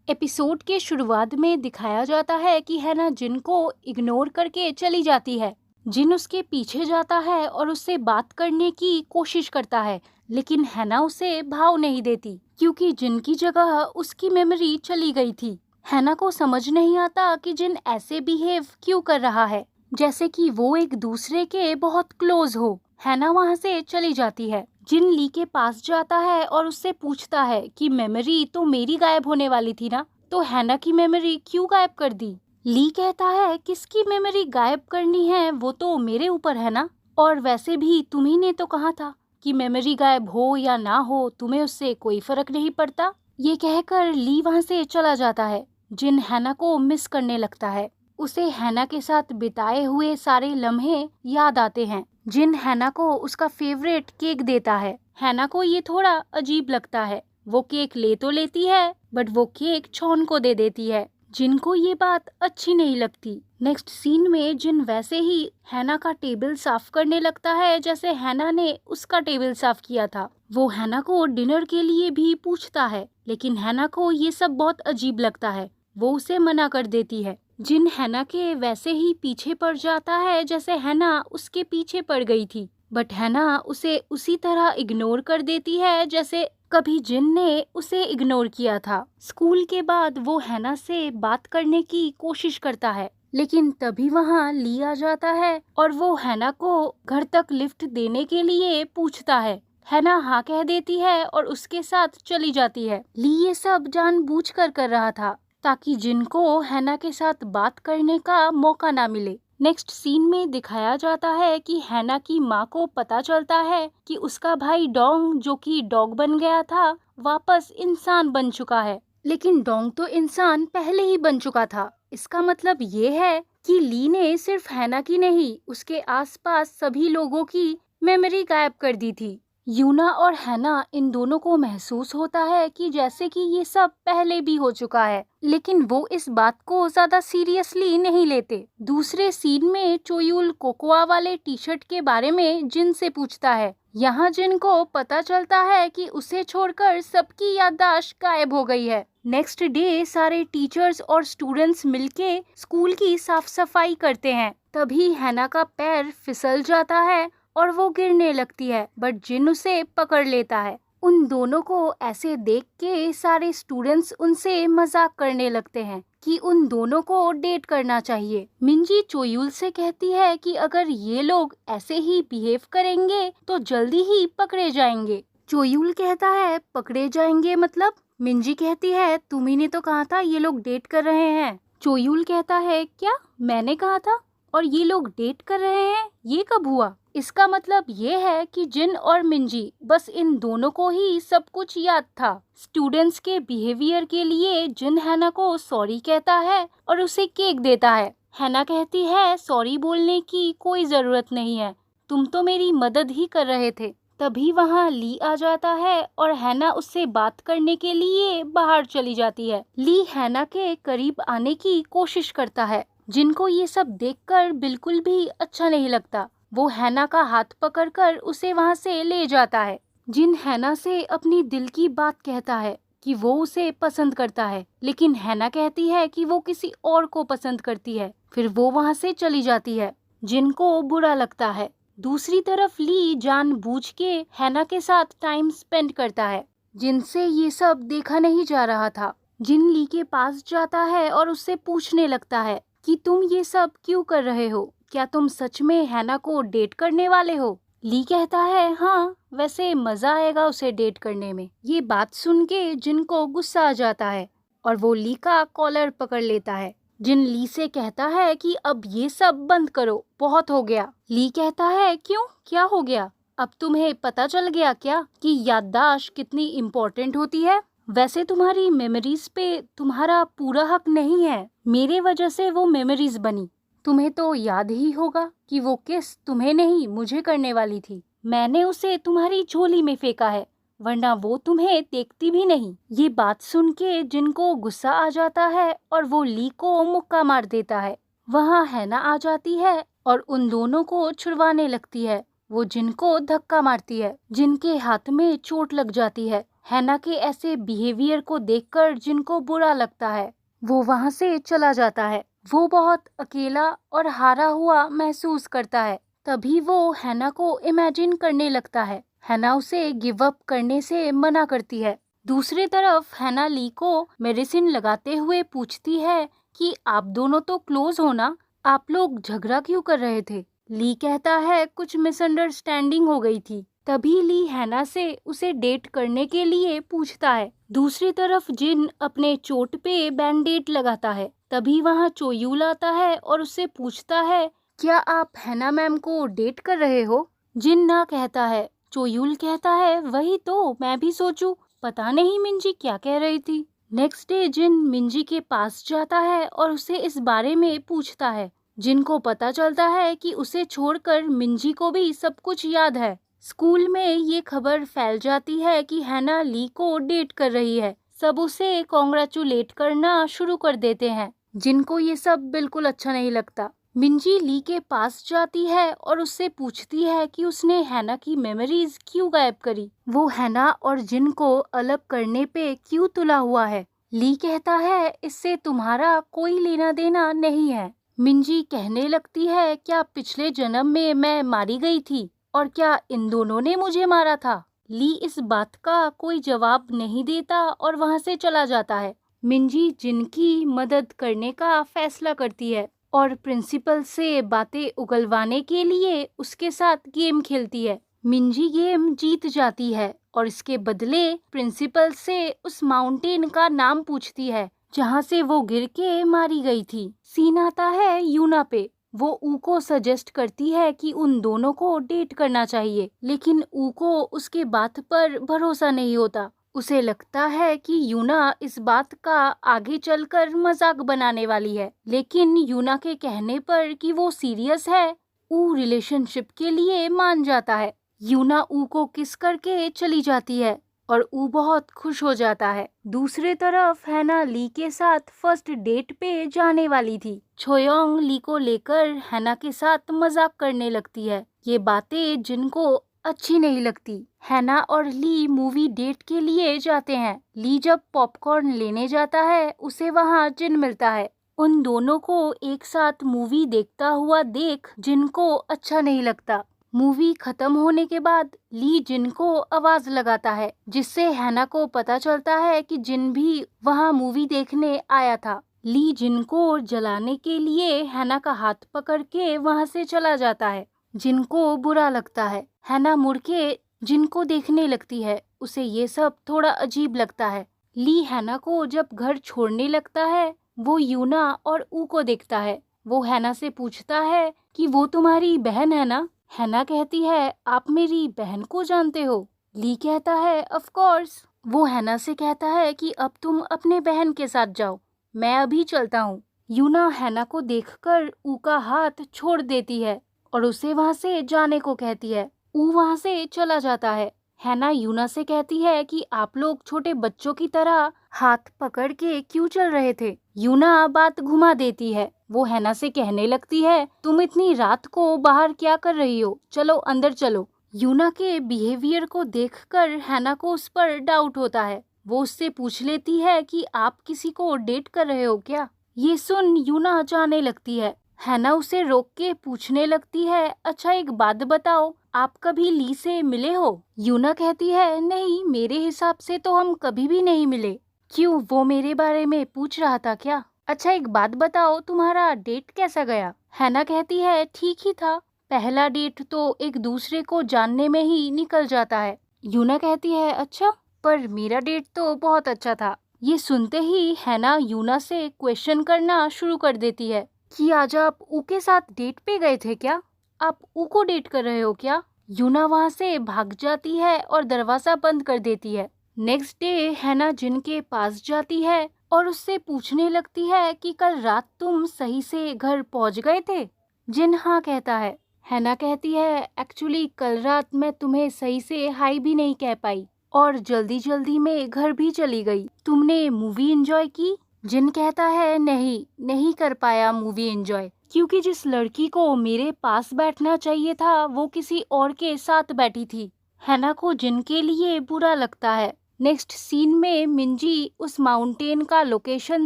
Episode के शुरुआत में दिखाया जाता है कि हैना जिन को इग्नोर करके चली जाती है। जिन उसके पीछे जाता है और उससे बात करने की कोशिश करता है, लेकिन हैना उसे भाव नहीं देती क्योंकि जिन की जगह उसकी मेमोरी चली गई थी। हैना को समझ नहीं आता कि जिन ऐसे बिहेव क्यों कर रहा है, जैसे कि वो एक दूसरे के बहुत क्लोज हो। हैना वहाँ से चली जाती है। जिन ली के पास जाता है और उससे पूछता है कि मेमोरी तो मेरी गायब होने वाली थी ना, तो हैना की मेमोरी क्यों गायब कर दी। ली कहता है किसकी मेमोरी गायब करनी है, वो तो मेरे ऊपर है ना, और वैसे भी तुम्ही ने तो कहा था कि मेमोरी गायब हो या ना हो तुम्हें उससे कोई फर्क नहीं पड़ता। ये कहकर ली वहाँ से चला जाता है। जिन हैना को मिस करने लगता है। उसे हैना के साथ बिताए हुए सारे लम्हे याद आते हैं। जिन हैना को उसका फेवरेट केक देता है। हैना को ये थोड़ा अजीब लगता है। वो केक ले तो लेती है, बट वो केक छॉन को दे देती है। जिनको ये बात अच्छी नहीं लगती। नेक्स्ट सीन में जिन वैसे ही हैना का टेबल साफ करने लगता है जैसे हैना ने उसका टेबल साफ किया था। वो हैना को डिनर के लिए भी पूछता है, लेकिन हैना को ये सब बहुत अजीब लगता है। वो उसे मना कर देती है। जिन हैना के वैसे ही पीछे पड़ जाता है जैसे हैना उसके पीछे पड़ गई थी, बट हैना उसे उसी तरह इग्नोर कर देती है जैसे कभी जिन ने उसे इग्नोर किया था। स्कूल के बाद वो हैना से बात करने की कोशिश करता है, लेकिन तभी वहाँ ली आ जाता है और वो हैना को घर तक लिफ्ट देने के लिए पूछता है। हैना हाँ कह देती है और उसके साथ चली जाती है। ली ये सब जानबूझकर कर रहा था ताकि जिनको हैना के साथ बात करने का मौका ना मिले। नेक्स्ट सीन में दिखाया जाता है कि हैना की माँ को पता चलता है कि उसका भाई डोंग, जो कि डॉग बन गया था, वापस इंसान बन चुका है। लेकिन डोंग तो इंसान पहले ही बन चुका था। इसका मतलब ये है कि ली ने सिर्फ हैना की नहीं, उसके आसपास सभी लोगों की मेमोरी गायब कर दी थी। यूना और हैना इन दोनों को महसूस होता है कि जैसे कि ये सब पहले भी हो चुका है, लेकिन वो इस बात को ज्यादा सीरियसली नहीं लेते। दूसरे सीन में चोयुल कोकोआ वाले टी शर्ट के बारे में जिन से पूछता है। यहाँ जिन को पता चलता है कि उसे छोड़कर सबकी याददाश्त गायब हो गई है। नेक्स्ट डे सारे टीचर्स और स्टूडेंट्स मिलके स्कूल की साफ सफाई करते हैं। तभी हैना का पैर फिसल जाता है और वो गिरने लगती है, बट जिन उसे पकड़ लेता है। उन दोनों को ऐसे देख के सारे स्टूडेंट्स उनसे मजाक करने लगते हैं कि उन दोनों को डेट करना चाहिए। मिंजी चोयुल से कहती है कि अगर ये लोग ऐसे ही बिहेव करेंगे तो जल्दी ही पकड़े जाएंगे। चोयुल कहता है पकड़े जाएंगे मतलब? मिंजी कहती है तुम्ही ने तो कहा था ये लोग डेट कर रहे हैं। चोयुल कहता है क्या मैंने कहा था? और ये लोग डेट कर रहे हैं, ये कब हुआ? इसका मतलब ये है कि जिन और मिंजी, बस इन दोनों को ही सब कुछ याद था। स्टूडेंट्स के बिहेवियर के लिए जिन हैना को सॉरी कहता है और उसे केक देता है। हैना कहती है सॉरी बोलने की कोई जरूरत नहीं है, तुम तो मेरी मदद ही कर रहे थे। तभी वहाँ ली आ जाता है और हैना उससे बात करने के लिए बाहर चली जाती है। ली हैना के करीब आने की कोशिश करता है। जिनको ये सब देखकर बिल्कुल भी अच्छा नहीं लगता। वो हैना का हाथ पकड़कर उसे वहाँ से ले जाता है। जिन हैना से अपनी दिल की बात कहता है कि वो उसे पसंद करता है, लेकिन हैना कहती है कि वो किसी और को पसंद करती है। फिर वो वहाँ से चली जाती है। जिनको बुरा लगता है। दूसरी तरफ ली जानबूझ के हैना के साथ टाइम स्पेंड करता है, जिनसे ये सब देखा नहीं जा रहा था। जिन ली के पास जाता है और उससे पूछने लगता है कि तुम ये सब क्यों कर रहे हो? क्या तुम सच में हैना को डेट करने वाले हो? ली कहता है हाँ, वैसे मजा आएगा उसे डेट करने में। ये बात सुन के जिन को गुस्सा आ जाता है और वो ली का कॉलर पकड़ लेता है। जिन ली से कहता है कि अब ये सब बंद करो, बहुत हो गया। ली कहता है क्यों, क्या हो गया? अब तुम्हें पता चल गया क्या कि याददाश्त कितनी इम्पोर्टेंट होती है? वैसे तुम्हारी मेमोरीज पे तुम्हारा पूरा हक नहीं है। मेरे वजह से वो मेमोरीज बनी। तुम्हें तो याद ही होगा कि वो किस तुम्हें नहीं मुझे करने वाली थी। मैंने उसे तुम्हारी झोली में फेंका है, वरना वो तुम्हें देखती भी नहीं। ये बात सुन के जिनको गुस्सा आ जाता है और वो ली को मुक्का मार देता है। वहाँ हैना आ जाती है और उन दोनों को छुड़वाने लगती है। वो जिनको धक्का मारती है। जिनके हाथ में चोट लग जाती है हैना के ऐसे बिहेवियर को देखकर जिनको बुरा लगता है वो वहां से चला जाता है। वो बहुत अकेला और हारा हुआ महसूस करता है। तभी वो हैना को इमेजिन करने लगता है। हैना उसे गिव अप करने से मना करती है। दूसरी तरफ हैना ली को मेडिसिन लगाते हुए पूछती है कि आप दोनों तो क्लोज हो ना, आप लोग झगड़ा क्यों कर रहे थे? ली कहता है कुछ मिसअंडरस्टैंडिंग हो गई थी। तभी ली हैना से उसे डेट करने के लिए पूछता है। दूसरी तरफ जिन अपने चोट पे बैंडेड लगाता है। तभी वहाँ चोयूल आता है और उससे पूछता है क्या आप हैना मैम को डेट कर रहे हो? जिन ना कहता है। चोयूल कहता है वही तो मैं भी सोचूं, पता नहीं मिंजी क्या कह रही थी। नेक्स्ट डे जिन मिंजी के पास जाता है और उसे इस बारे में पूछता है। जिन को पता चलता है कि उसे छोड़कर मिंजी को भी सब कुछ याद है। स्कूल में ये खबर फैल जाती है कि हैना ली को डेट कर रही है। सब उसे कॉन्ग्रेचुलेट करना शुरू कर देते हैं। जिनको ये सब बिल्कुल अच्छा नहीं लगता। मिंजी ली के पास जाती है और उससे पूछती है कि उसने हैना की मेमोरीज क्यों गायब करी। वो हैना और जिन को अलग करने पे क्यों तुला हुआ है। ली कहता है इससे तुम्हारा कोई लेना देना नहीं है। मिंजी कहने लगती है क्या पिछले जन्म में मैं मारी गई थी और क्या इन दोनों ने मुझे मारा था? ली इस बात का कोई जवाब नहीं देता और वहां से चला जाता है। मिंजी जिन की मदद करने का फैसला करती है और प्रिंसिपल से बातें उगलवाने के लिए उसके साथ गेम खेलती है। मिंजी गेम जीत जाती है और इसके बदले प्रिंसिपल से उस माउंटेन का नाम पूछती है जहाँ से वो गिर के मारी गई थी। सीन आता है यूना पे। वो ऊ को सजेस्ट करती है कि उन दोनों को डेट करना चाहिए, लेकिन ऊ को उसके बात पर भरोसा नहीं होता। उसे लगता है कि यूना इस बात का आगे चलकर मजाक बनाने वाली है, लेकिन यूना के कहने पर कि वो सीरियस है, ऊ रिलेशनशिप के लिए मान जाता है। यूना ऊ को किस करके चली जाती है और ऊ बहुत खुश हो जाता है। दूसरे तरफ हैना ली के साथ फर्स्ट डेट पे जाने वाली थी। छोयोंग ली को लेकर हैना के साथ मजाक करने लगती है। ये बातें जिनको अच्छी नहीं लगती। हैना और ली मूवी डेट के लिए जाते हैं। ली जब पॉपकॉर्न लेने जाता है उसे वहाँ जिन मिलता है। उन दोनों को एक साथ मूवी देखता हुआ देख जिनको अच्छा नहीं लगता। मूवी खत्म होने के बाद ली जिन को आवाज लगाता है, जिससे हैना को पता चलता है कि जिन भी वहाँ मूवी देखने आया था। ली जिन को जलाने के लिए हैना का हाथ पकड़ के वहाँ से चला जाता है। जिनको बुरा लगता है। हैना मुड़ के जिन को देखने लगती है। उसे ये सब थोड़ा अजीब लगता है। ली हैना को जब घर छोड़ने लगता है वो यूना और ऊ को देखता है। वो हैना से पूछता है कि वो तुम्हारी बहन है ना? हैना कहती है आप मेरी बहन को जानते हो? ली कहता है ऑफ कोर्स। वो हैना से कहता है कि अब तुम अपने बहन के साथ जाओ, मैं अभी चलता हूँ। यूना हैना को देखकर ऊ का हाथ छोड़ देती है और उसे वहाँ से जाने को कहती है। ऊ वहाँ से चला जाता है। हैना यूना से कहती है कि आप लोग छोटे बच्चों की तरह हाथ पकड़ के क्यों चल रहे थे? यूना बात घुमा देती है। वो हैना से कहने लगती है तुम इतनी रात को बाहर क्या कर रही हो, चलो अंदर चलो। यूना के बिहेवियर को देखकर हैना को उस पर डाउट होता है। वो उससे पूछ लेती है कि आप किसी को डेट कर रहे हो क्या? ये सुन यूना जाने लगती है। हैना उसे रोक के पूछने लगती है अच्छा एक बात बताओ, आप कभी ली से मिले हो? यूना कहती है नहीं, मेरे हिसाब से तो हम कभी भी नहीं मिले। क्यों, वो मेरे बारे में पूछ रहा था क्या? अच्छा एक बात बताओ, तुम्हारा डेट कैसा गया? हैना कहती है ठीक ही था, पहला डेट तो एक दूसरे को जानने में ही निकल जाता है। यूना कहती है अच्छा, पर मेरा डेट तो बहुत अच्छा था। ये सुनते ही हैना यूना से क्वेश्चन करना शुरू कर देती है कि आज आप ऊ के साथ डेट पे गए थे क्या? आप ऊ को डेट कर रहे हो क्या? यूना वहाँ से भाग जाती है और दरवाजा बंद कर देती है। नेक्स्ट डे हैना जिन के पास जाती है और उससे पूछने लगती है कि कल रात तुम सही से घर पहुँच गए थे? जिन हाँ कहता है। हैना कहती है एक्चुअली कल रात मैं तुम्हें सही से हाई भी नहीं कह पाई और जल्दी जल्दी में घर भी चली गई। तुमने मूवी एंजॉय की? जिन कहता है नहीं कर पाया मूवी एंजॉय, क्योंकि जिस लड़की को मेरे पास बैठना चाहिए था वो किसी और के साथ बैठी थी। हैना को जिन के लिए बुरा लगता है। नेक्स्ट सीन में मिंजी उस माउंटेन का लोकेशन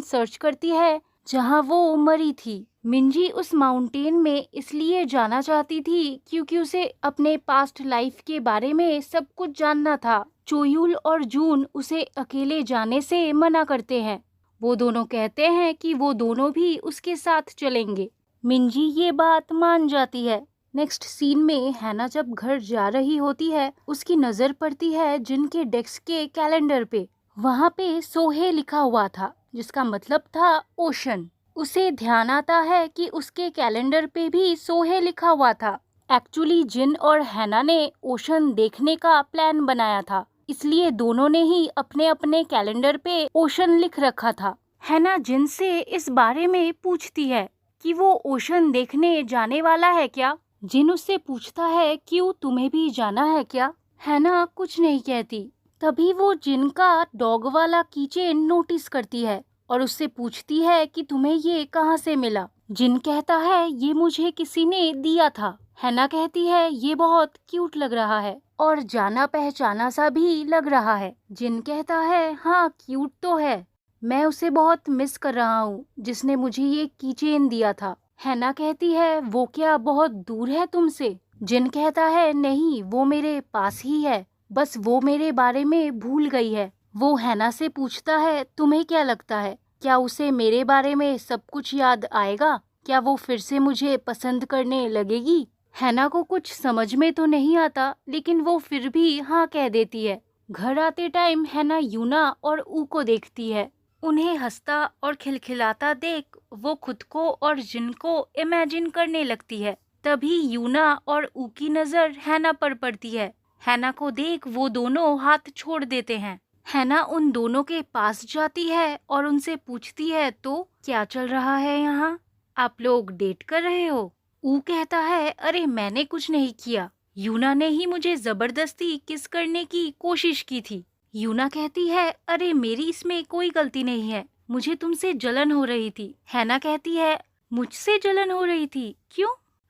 सर्च करती है जहां वो मरी थी। मिंजी उस माउंटेन में इसलिए जाना चाहती थी क्योंकि उसे अपने पास्ट लाइफ के बारे में सब कुछ जानना था। चोयूल और जून उसे अकेले जाने से मना करते हैं। वो दोनों कहते हैं कि वो दोनों भी उसके साथ चलेंगे। मिंजी ये बात मान जाती है। नेक्स्ट सीन में हैना जब घर जा रही होती है, उसकी नजर पड़ती है जिन के डेस्क के कैलेंडर पे। वहाँ पे सोहे लिखा हुआ था, जिसका मतलब था ओशन। उसे ध्यान आता है कि उसके कैलेंडर पे भी सोहे लिखा हुआ था। एक्चुअली जिन और हैना ने ओशन देखने का प्लान बनाया था, इसलिए दोनों ने ही अपने अपने कैलेंडर पे ओशन लिख रखा था। हैना जिन से इस बारे में पूछती है कि वो ओशन देखने जाने वाला है क्या। जिन उससे पूछता है क्यों, तुम्हें भी जाना है क्या। हैना कुछ नहीं कहती। तभी वो जिन का डॉग वाला कीचेन नोटिस करती है और उससे पूछती है कि तुम्हें ये कहाँ से मिला। जिन कहता है ये मुझे किसी ने दिया था। हैना कहती है ये बहुत क्यूट लग रहा है और जाना पहचाना सा भी लग रहा है। जिन कहता है हाँ क्यूट तो है, मैं उसे बहुत मिस कर रहा हूँ जिसने मुझे ये कीचेन दिया था। हैना कहती है वो क्या बहुत दूर है तुमसे। जिन कहता है नहीं, वो मेरे पास ही है, बस वो मेरे बारे में भूल गई है। वो हैना से पूछता है तुम्हें क्या लगता है, क्या उसे मेरे बारे में सब कुछ याद आएगा? क्या वो फिर से मुझे पसंद करने लगेगी? हैना को कुछ समझ में तो नहीं आता, लेकिन वो फिर भी हाँ कह देती है। घर आते टाइम हैना यूना और ऊ को देखती है। उन्हें हंसता और खिलखिलाता देख वो खुद को और जिन को इमेजिन करने लगती है। तभी यूना और ऊ की नजर हैना पर पड़ती है। हैना को देख वो दोनों हाथ छोड़ देते हैं। हैना उन दोनों के पास जाती है और उनसे पूछती है तो क्या चल रहा है यहाँ, आप लोग डेट कर रहे हो? ऊ कहता है अरे मैंने कुछ नहीं किया, यूना ने ही मुझे जबरदस्ती किस करने की कोशिश की थी। यूना कहती है अरे मेरी इसमें कोई गलती नहीं है, मुझे तुमसे जलन हो रही थी। हैना कहती है मुझसे जलन हो रही थी, क्यों?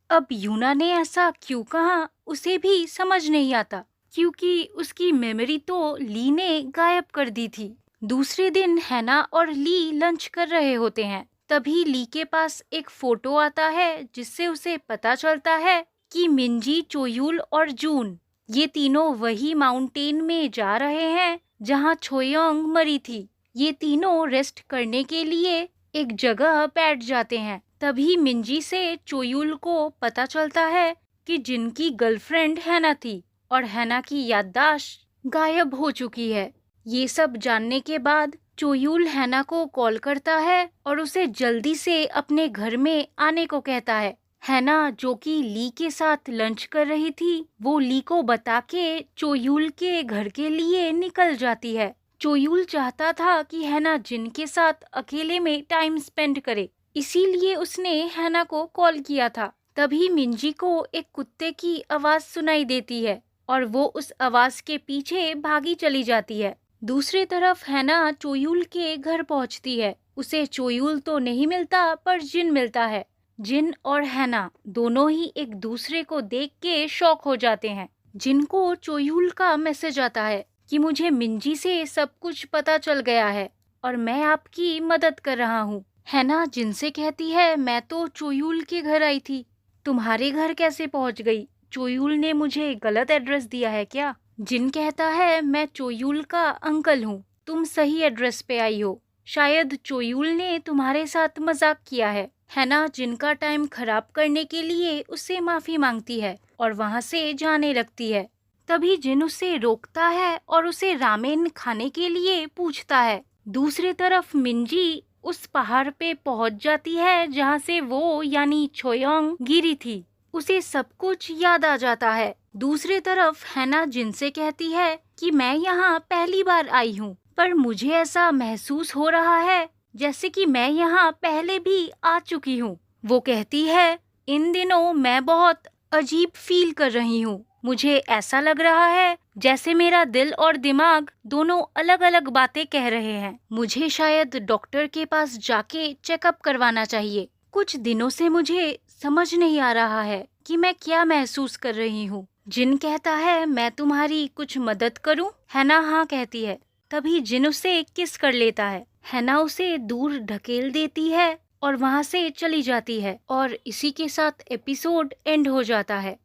अब यूना ने ऐसा क्यों कहा उसे भी समझ नहीं आता, क्योंकि उसकी मेमोरी तो ली ने गायब कर दी थी। दूसरे दिन हैना और ली लंच कर रहे होते हैं। तभी ली के पास एक फोटो आता है जिससे उसे पता चलता है कि मिंजी, चोयूल और जून ये तीनों वही माउंटेन में जा रहे हैं जहां छोयोंग मरी थी। ये तीनों रेस्ट करने के लिए एक जगह बैठ जाते हैं। तभी मिंजी से चोयूल को पता चलता है कि जिनकी गर्लफ्रेंड हैना थी और हैना की याददाश्त गायब हो चुकी है। ये सब जानने के बाद चोयूल हैना को कॉल करता है और उसे जल्दी से अपने घर में आने को कहता है। हैना जो कि ली के साथ लंच कर रही थी, वो ली को बता के चोयूल के घर के लिए निकल जाती है। चोयूल चाहता था कि हैना जिन के साथ अकेले में टाइम स्पेंड करे, इसीलिए उसने हैना को कॉल किया था। तभी मिंजी को एक कुत्ते की आवाज सुनाई देती है और वो उस आवाज के पीछे भागी चली जाती है। दूसरी तरफ हैना चोयूल के घर पहुंचती है। उसे चोयूल तो नहीं मिलता पर जिन मिलता है। जिन और हैना दोनों ही एक दूसरे को देख के शॉक हो जाते हैं। जिन को चोयूल का मैसेज आता है कि मुझे मिंजी से सब कुछ पता चल गया है और मैं आपकी मदद कर रहा हूँ। हैना जिन से कहती है मैं तो चोयूल के घर आई थी, तुम्हारे घर कैसे पहुँच गई? चोयूल ने मुझे गलत एड्रेस दिया है क्या? जिन कहता है मैं चोयूल का अंकल हूँ, तुम सही एड्रेस पे आई हो, शायद चोयूल ने तुम्हारे साथ मजाक किया है। हैना जिनका टाइम खराब करने के लिए उससे माफी मांगती है और वहाँ से जाने लगती है। तभी जिन उसे रोकता है और उसे रामेन खाने के लिए पूछता है। दूसरी तरफ मिंजी उस पहाड़ पे पहुँच जाती है जहाँ से वो यानी छोयोंग गिरी थी। उसे सब कुछ याद आ जाता है। दूसरी तरफ हैना जिनसे कहती है कि मैं यहाँ पहली बार आई हूँ, पर मुझे ऐसा महसूस हो रहा है जैसे कि मैं यहाँ पहले भी आ चुकी हूँ। वो कहती है इन दिनों मैं बहुत अजीब फील कर रही हूँ, मुझे ऐसा लग रहा है जैसे मेरा दिल और दिमाग दोनों अलग अलग बातें कह रहे हैं। मुझे शायद डॉक्टर के पास जाके चेकअप करवाना चाहिए। कुछ दिनों से मुझे समझ नहीं आ रहा है कि मैं क्या महसूस कर रही हूँ। जिन कहता है मैं तुम्हारी कुछ मदद करूँ? हैना हाँ कहती है। तभी जिन उसे किस कर लेता है। हैना उसे दूर ढकेल देती है और वहां से चली जाती है और इसी के साथ एपिसोड एंड हो जाता है।